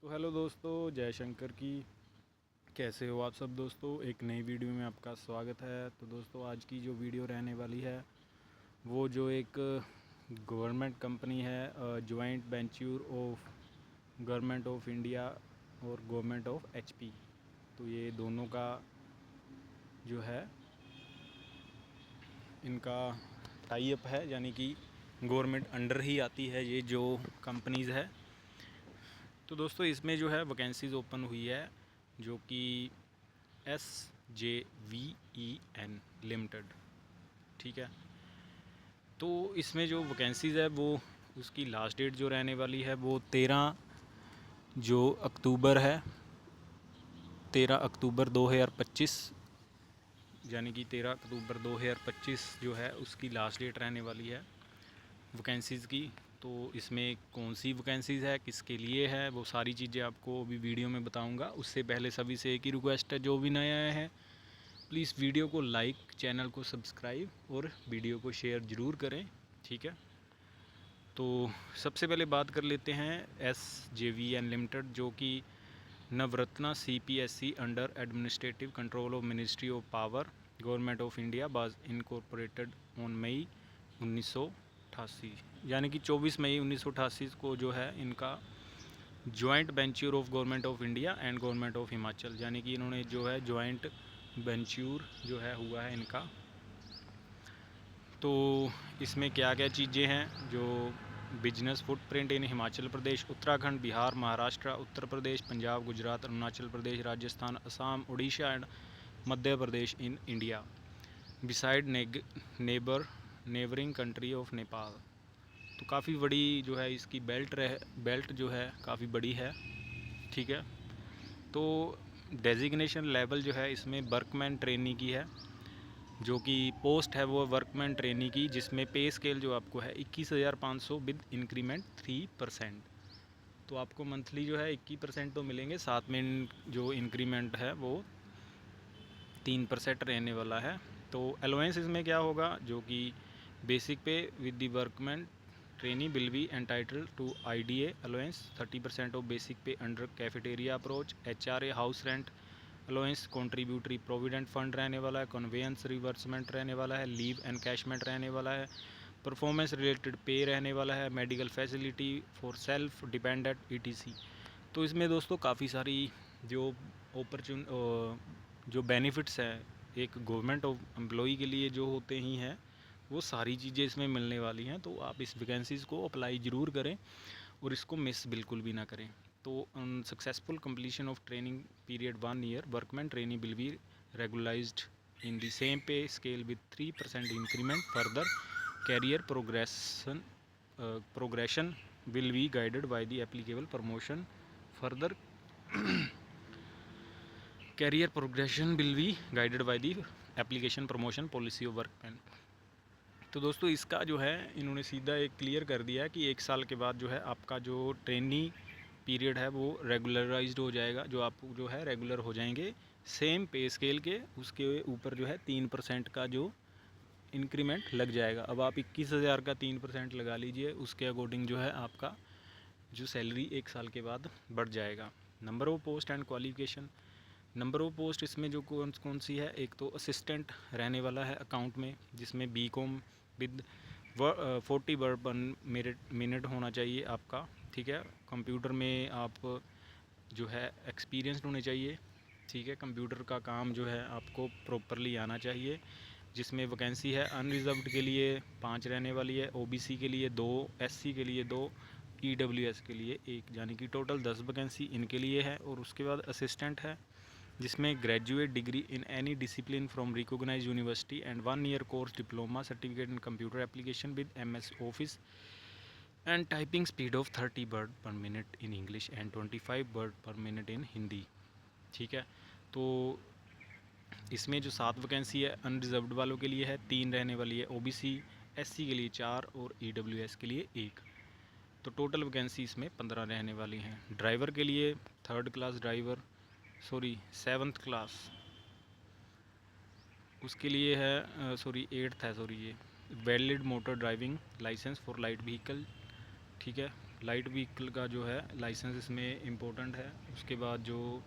तो हेलो दोस्तों, जय शंकर की। कैसे हो आप सब दोस्तों। एक नई वीडियो में आपका स्वागत है। तो दोस्तों, आज की जो वीडियो रहने वाली है वो जो एक गवर्नमेंट कंपनी है, joint venture of government of India और गवर्नमेंट ऑफ एचपी। तो ये दोनों का जो है इनका टाई अप है, यानी कि गवर्नमेंट अंडर ही आती है ये जो कंपनीज़ है। तो दोस्तों, इसमें जो है वैकेंसीज़ ओपन हुई है जो कि SJVEN लिमिटेड, ठीक है। तो इसमें जो वैकेंसीज़ है वो उसकी लास्ट डेट जो रहने वाली है वो 13 जो अक्टूबर है, 13 अक्टूबर 2025, यानी कि 13 अक्टूबर 2025 जो है उसकी लास्ट डेट रहने वाली है वैकेंसीज़ की। तो इसमें कौन सी वैकेंसीज़ है, किसके लिए है, वो सारी चीज़ें आपको अभी वीडियो में बताऊंगा। उससे पहले सभी से एक ही रिक्वेस्ट है, जो भी नया आया है प्लीज़ वीडियो को लाइक, चैनल को सब्सक्राइब और वीडियो को शेयर ज़रूर करें, ठीक है। तो सबसे पहले बात कर लेते हैं SJVN लिमिटेड, जो कि Navratna CPSE under administrative control of ministry of power government of India was incorporated on May 1988, यानी कि 24 मई 1988 को जो है इनका joint venture of government of India and government of Himachal, यानी कि इन्होंने जो है जॉइंट वेंचर जो है हुआ है इनका। तो इसमें क्या क्या चीज़ें हैं, जो business footprint in Himachal Pradesh, Uttarakhand, Bihar, Maharashtra, Uttar Pradesh, Punjab, Gujarat, Arunachal Pradesh, Rajasthan, Assam, Orissa and Madhya Pradesh in India beside neighbouring country of Nepal. तो काफ़ी बड़ी जो है इसकी बेल्ट जो है काफ़ी बड़ी है, ठीक है। तो डेजिग्नेशन लेवल जो है इसमें वर्कमैन ट्रेनी की है, जो कि पोस्ट है वो वर्कमैन ट्रेनी की, जिसमें पे स्केल जो आपको है 21,500 विद इंक्रीमेंट 3%। तो आपको मंथली जो है 21% तो मिलेंगे, साथ में जो इंक्रीमेंट है वो 3% रहने वाला है। तो अलाउंस इसमें क्या होगा, जो कि basic pay with the workman trainee will be entitled to IDA allowance 30% of basic pay under cafeteria approach, HRA house rent allowance, contributory provident fund रहने वाला है, कन्वेंस रिवर्समेंट रहने वाला है, लीव एनकैशमेंट रहने वाला है, परफॉर्मेंस रिलेटेड पे रहने वाला है, medical facility for self dependent ETC। तो इसमें दोस्तों काफ़ी सारी जो जो बेनिफिट्स हैं एक गवर्नमेंट एम्प्लॉई के लिए जो होते ही हैं, वो सारी चीज़ें इसमें मिलने वाली हैं। तो आप इस वैकेंसीज़ को अप्लाई ज़रूर करें और इसको मिस बिल्कुल भी ना करें। तो successful completion of training period 1 year workman training will be regularised in the same pay scale with 3% increment. Further career progression will be guided by the applicable promotion. Further career progression will be guided by the application promotion policy of workman. तो दोस्तों, इसका जो है इन्होंने सीधा एक clear कर दिया है कि 1 साल के बाद जो है आपका जो ट्रेनी पीरियड है वो रेगुलराइज्ड हो जाएगा, जो आप जो है रेगुलर हो जाएंगे सेम पे स्केल के। उसके ऊपर जो है 3% का जो इंक्रीमेंट लग जाएगा। अब आप 21,000 का 3% लगा लीजिए, उसके अकॉर्डिंग जो है आपका जो सैलरी 1 साल के बाद बढ़ जाएगा। Number of post and qualification. Number of post इसमें जो कौन कौन सी है, एक तो असिस्टेंट रहने वाला है अकाउंट में, जिसमें BCom with 40 word per minute होना चाहिए आपका, ठीक है। कंप्यूटर में आप जो है एक्सपीरियंसड होने चाहिए, ठीक है। कंप्यूटर का काम जो है आपको प्रॉपरली आना चाहिए। जिसमें वैकेंसी है अनरिजर्व्ड के लिए 5 रहने वाली है, OBC के लिए 2, SC के लिए 2, EWS के लिए 1, यानी कि टोटल 10 वैकेंसी इनके लिए है। और उसके बाद असिस्टेंट है, जिसमें graduate degree in any discipline from recognise university and 1 year course diploma certificate in computer application with MS office and typing speed of 30 word per minute in English and 25 word per minute in Hindi, ठीक है। तो इसमें जो 7 vacancy है unreserved वालों के लिए है, 3 रहने वाली है, OBC SC के लिए 4 और EWS के लिए 1। तो टोटल वैकेंसी इसमें 15 रहने वाली हैं। ड्राइवर के लिए 3rd class driver, 7th class, उसके लिए है 8th है, ये valid motor driving licence for light vehicle, ठीक है। लाइट व्हीकल का जो है लाइसेंस इसमें इम्पोर्टेंट है। उसके बाद जो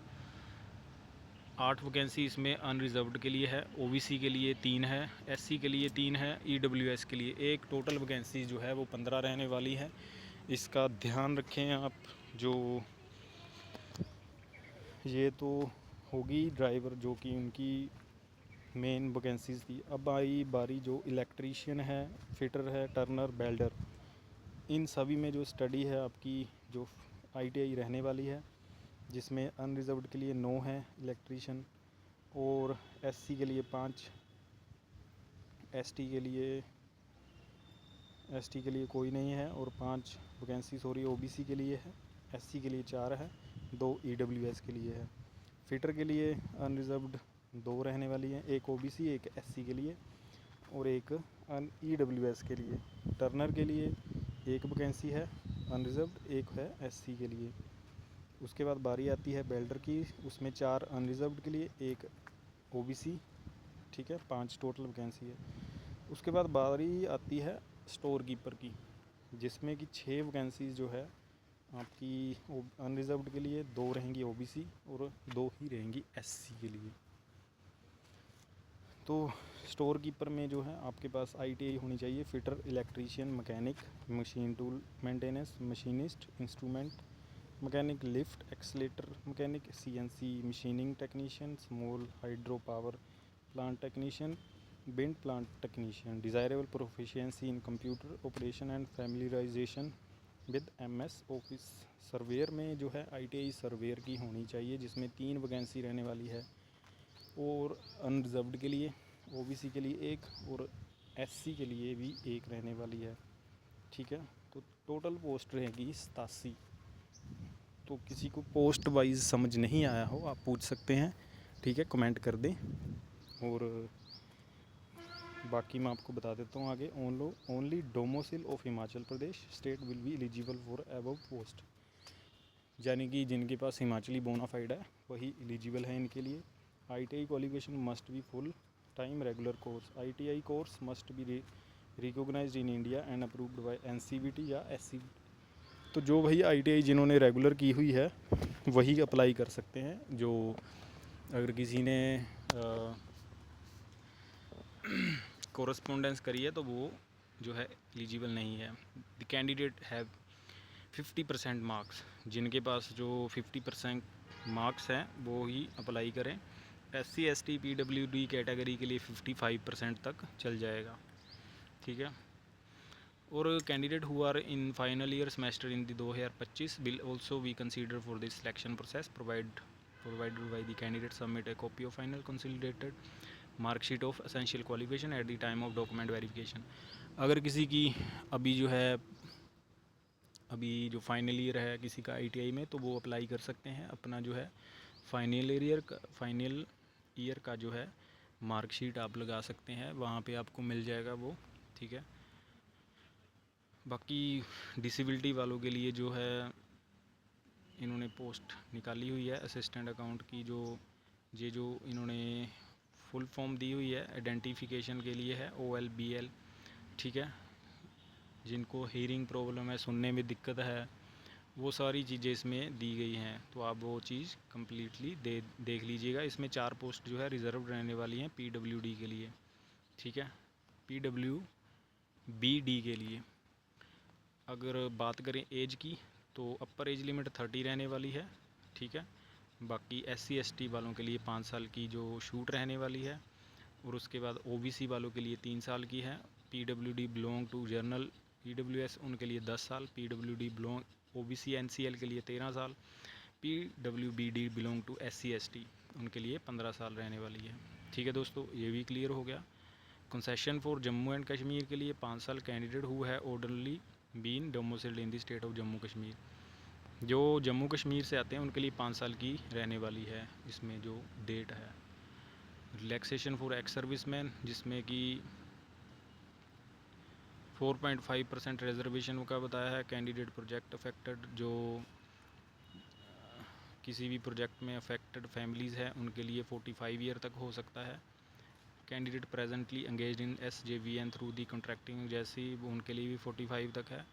8 वैकेंसी इसमें अनरिजर्व्ड के लिए है, ओबीसी के लिए 3 है, एससी के लिए 3 है, ईडब्ल्यूएस के लिए एक, टोटल वैकेंसी जो है वो 15 रहने वाली है। इसका ध्यान रखें आप। जो ये तो होगी ड्राइवर जो कि उनकी मेन वैकेंसीज़ थी। अब आई बारी जो इलेक्ट्रीशियन है, फिटर है, टर्नर, बेल्डर, इन सभी में जो स्टडी है आपकी जो आईटीआई रहने वाली है, जिसमें अनरिजर्व्ड के लिए 9 है इलेक्ट्रीशियन, और एससी के लिए 5, एसटी के लिए कोई नहीं है, और 5 वैकेंसी सॉरी ओबीसी के लिए है, एससी के लिए 4 है, 2 ईडब्ल्यूएस के लिए है। फिटर के लिए अनरिजर्व्ड 2 रहने वाली हैं, एक ओबीसी, एक एससी के लिए और एक ईडब्ल्यूएस के लिए। टर्नर के लिए एक वैकेंसी है अनरिजर्व्ड, एक है एससी के लिए। उसके बाद बारी आती है बेल्डर की, उसमें 4 अनरिजर्व्ड के लिए, एक ओबीसी, ठीक है, 5 टोटल वैकेंसी है। उसके बाद बारी आती है स्टोर कीपर की, जिसमें कि 6 वैकेंसीज जो है आपकी अनरिजर्व्ड के लिए, 2 रहेंगी ओबीसी और 2 ही रहेंगी एससी के लिए। तो स्टोर कीपर में जो है आपके पास आईटीआई होनी चाहिए, fitter, electrician, mechanic, machine tool maintenance, machinist, instrument mechanic, lift, escalator mechanic, CNC machining technician, small hydro power plant technician, wind plant technician. Desirable proficiency in computer operation and familiarisation with MS office. Surveyor में जो है ITI surveyor की होनी चाहिए, जिसमें 3 vacancy रहने वाली है, और अनरिजर्व्ड के लिए, ओबीसी के लिए 1 और एससी के लिए भी 1 रहने वाली है, ठीक है। तो टोटल पोस्ट रहेगी 87। तो किसी को पोस्ट वाइज समझ नहीं आया हो आप पूछ सकते हैं, ठीक है, कमेंट कर दें। और बाकी मैं आपको बता देता हूँ आगे। Only domicile of Himachal Pradesh state will be eligible for above post, यानी कि जिनके पास हिमाचली बोनाफाइड है वही एलिजिबल है इनके लिए। ITI qualification must be full time regular course. ITI course must be recognised in India and approved by NCVT या SC. तो जो भाई आईटीआई जिन्होंने रेगुलर की हुई है वही अप्लाई कर सकते हैं। जो अगर किसी ने कोरस्पोंडेंस करी है तो वो जो है एलिजिबल नहीं है। द कैंडिडेट हैव 50% मार्क्स, जिनके पास जो 50% मार्क्स हैं वो ही अप्लाई करें। एससी एसटी पीडब्ल्यूडी कैटेगरी के लिए 55% तक चल जाएगा, ठीक है। और candidate who are in final year semester in the 2025 will also be consider for this selection process provided by the candidate submit a copy of final consolidated mark sheet of essential qualification at the time of document verification। अगर किसी की अभी जो final year है किसी का ITI में, तो वो अप्लाई कर सकते हैं। अपना जो है फाइनल ईयर का जो है मार्कशीट आप लगा सकते हैं, वहाँ पे आपको मिल जाएगा वो, ठीक है। बाकी डिसेबिलिटी वालों के लिए जो है इन्होंने पोस्ट निकाली हुई है असिस्टेंट अकाउंट की, जो इन्होंने फुल फॉर्म दी हुई है आइडेंटिफिकेशन के लिए है OLBL, ठीक है। जिनको हीयरिंग प्रॉब्लम है, सुनने में दिक्कत है, वो सारी चीज़ें इसमें दी गई हैं। तो आप वो चीज़ कम्प्लीटली देख लीजिएगा। इसमें 4 पोस्ट जो है रिज़र्व रहने वाली हैं PWD के लिए, ठीक है, PWBD के लिए। अगर बात करें एज की तो अपर एज लिमिट 30 रहने वाली है, ठीक है। बाकी SC ST वालों के लिए 5 साल की जो छूट रहने वाली है, और उसके बाद OBC वालों के लिए 3 साल की है। PWD belong to general EWS उनके लिए 10 साल, PWD बिलोंग OBC NCL के लिए 13 साल, PWBD belong to SC ST उनके लिए 15 साल रहने वाली है, ठीक है दोस्तों। ये भी क्लियर हो गया। Concession for Jammu and Kashmir के लिए 5 साल कैंडिडेट हु है orderly been domiciled in the state of Jammu Kashmir. जो जम्मू कश्मीर से आते हैं उनके लिए 5 साल की रहने वाली है इसमें जो डेट है। रिलैक्सेशन फॉर एक्स सर्विसमैन, जिसमें कि 4.5% रिजर्वेशन का बताया है। कैंडिडेट प्रोजेक्ट अफेक्टेड, जो किसी भी प्रोजेक्ट में अफेक्टेड फैमिलीज़ हैं उनके लिए 45 ईयर तक हो सकता है। Candidate presently engage in SJVN through the contracting, जैसी उनके लिए भी 45 तक है।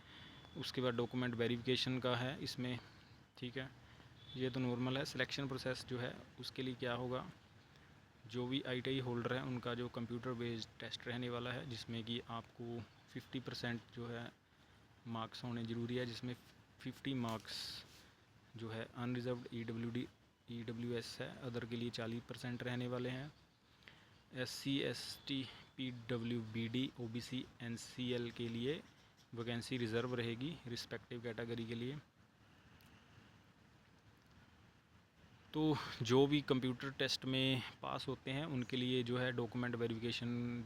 उसके बाद डॉक्यूमेंट वेरिफिकेशन का है इसमें, ठीक है, ये तो नॉर्मल है। सिलेक्शन प्रोसेस जो है उसके लिए क्या होगा, जो भी ITI होल्डर है उनका जो कंप्यूटर बेस्ड टेस्ट रहने वाला है, जिसमें कि आपको 50% जो है मार्क्स होने ज़रूरी है, जिसमें 50 मार्क्स जो है अनरिजर्व्ड EWS है, अदर के लिए 40% रहने वाले हैं। SC ST PWBD OBC NCL के लिए वैकेंसी रिज़र्व रहेगी रिस्पेक्टिव कैटेगरी के लिए। तो जो भी कंप्यूटर टेस्ट में पास होते हैं उनके लिए जो है document verification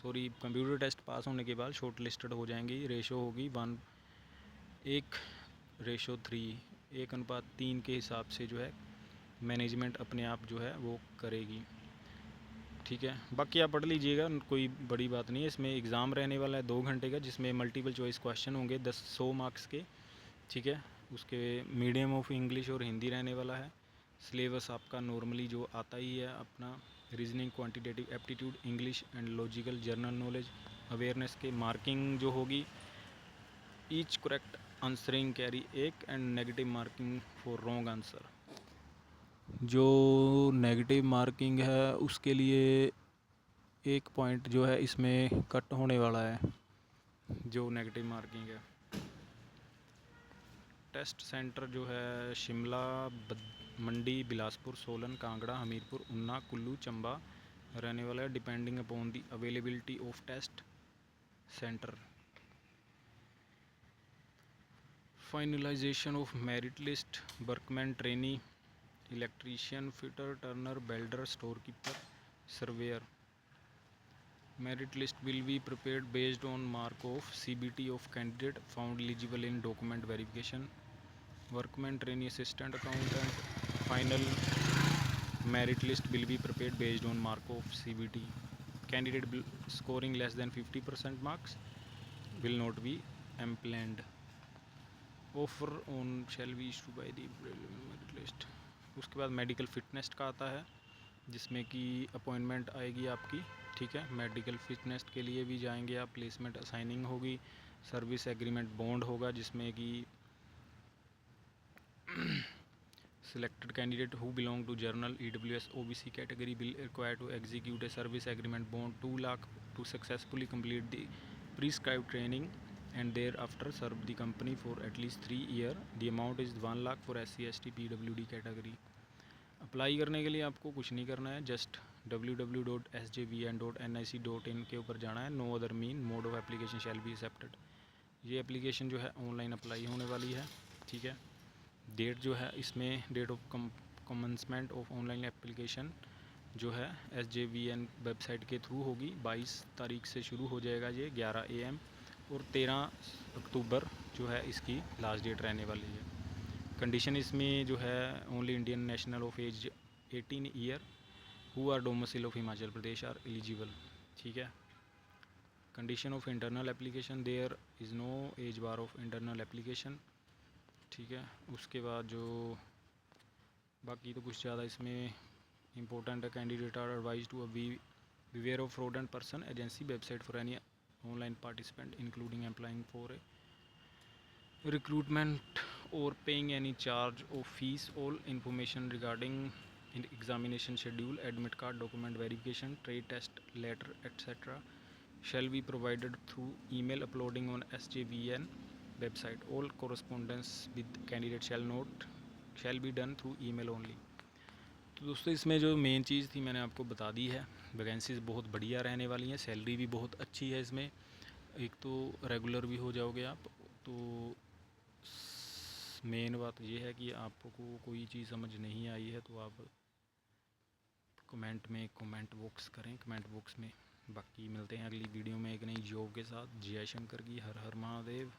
computer test pass होने के बाद शॉर्ट लिस्टेड हो जाएंगी। रेशो होगी 1:3, 1:3 के हिसाब से जो है मैनेजमेंट अपने आप जो है वो करेगी, ठीक है। बाकी आप पढ़ लीजिएगा, कोई बड़ी बात नहीं है। इसमें एग्ज़ाम रहने वाला है 2 घंटे का, जिसमें मल्टीपल चॉइस क्वेश्चन होंगे 100 मार्क्स के, ठीक है। उसके मीडियम ऑफ इंग्लिश और हिंदी रहने वाला है। सिलेबस आपका नॉर्मली जो आता ही है अपना, reasoning, quantitative aptitude, English and logical, general knowledge, awareness के मार्किंग जो होगी, each correct answering carry 1 and negative marking for wrong answer. जो नेगेटिव मार्किंग है उसके लिए 1 पॉइंट जो है इसमें कट होने वाला है, जो नेगेटिव मार्किंग है। टेस्ट सेंटर जो है शिमला, मंडी, बिलासपुर, सोलन, कांगड़ा, हमीरपुर, उन्ना, कुल्लू, चंबा रहने वाला है, depending upon the availability of test centre. Finalisation of merit list, workman, trainee, electrician, fitter, turner, welder, store keeper, surveyor. Merit list will be prepared based on mark of CBT of candidate found eligible in document verification. Workman, trainee, assistant accountant. Final merit list will be prepared based on mark of CBT. Candidate scoring less than 50% marks will not be employed. Offer on shall be issued by the merit list. उसके बाद medical fitness का आता है, जिसमें कि appointment आएगी आपकी, ठीक है। मेडिकल फिटनेस के लिए भी जाएंगे आप, प्लेसमेंट असाइनिंग होगी, सर्विस एग्रीमेंट बॉन्ड होगा, जिसमें कि selected candidate who belong to general EWS OBC category will require to execute a service agreement bond 2 lakh to successfully complete the prescribed training and thereafter serve the company for at least 3 years. The amount is 1 lakh for SC ST PWD category. Apply करने के लिए आपको कुछ नहीं करना है, just www.sjvn.nic.in के ऊपर जाना है। No other mean mode of application shall be accepted. ये एप्लीकेशन जो है ऑनलाइन अप्लाई होने वाली है, ठीक है। डेट जो है इसमें, date of commencement of online application जो है SJVN वेबसाइट के थ्रू होगी। 22 तारीख से शुरू हो जाएगा ये 11 AM, और 13 अक्टूबर जो है इसकी लास्ट डेट रहने वाली है। कंडीशन इसमें जो है only Indian national of age 18 year who are domicile of Himachal Pradesh are eligible, ठीक है। Condition of internal application, there is no age bar of internal application, ठीक है। उसके बाद जो बाकी तो कुछ ज़्यादा इसमें इंपॉर्टेंट है। Candidate are advise to beware of fraud and person agency website for any online participant including applying for a recruitment or paying any charge or fees. All information regarding examination schedule, admit card, document verification, trade test letter, etc. shall be provided through email uploading on SJVN website. All correspondence with candidate shall be done through email only. तो दोस्तों इसमें जो main चीज़ थी मैंने आपको बता दी है। Vacancies बहुत बढ़िया रहने वाली हैं, सैलरी भी बहुत अच्छी है इसमें। एक तो रेगुलर भी हो जाओगे आप। तो मेन बात ये है कि आपको कोई चीज़ समझ नहीं आई है तो आप कमेंट बॉक्स करें, कमेंट बॉक्स में। बाकी मिलते हैं अगली वीडियो में एक नई जॉब के साथ। जय शंकर की, हर हर महादेव।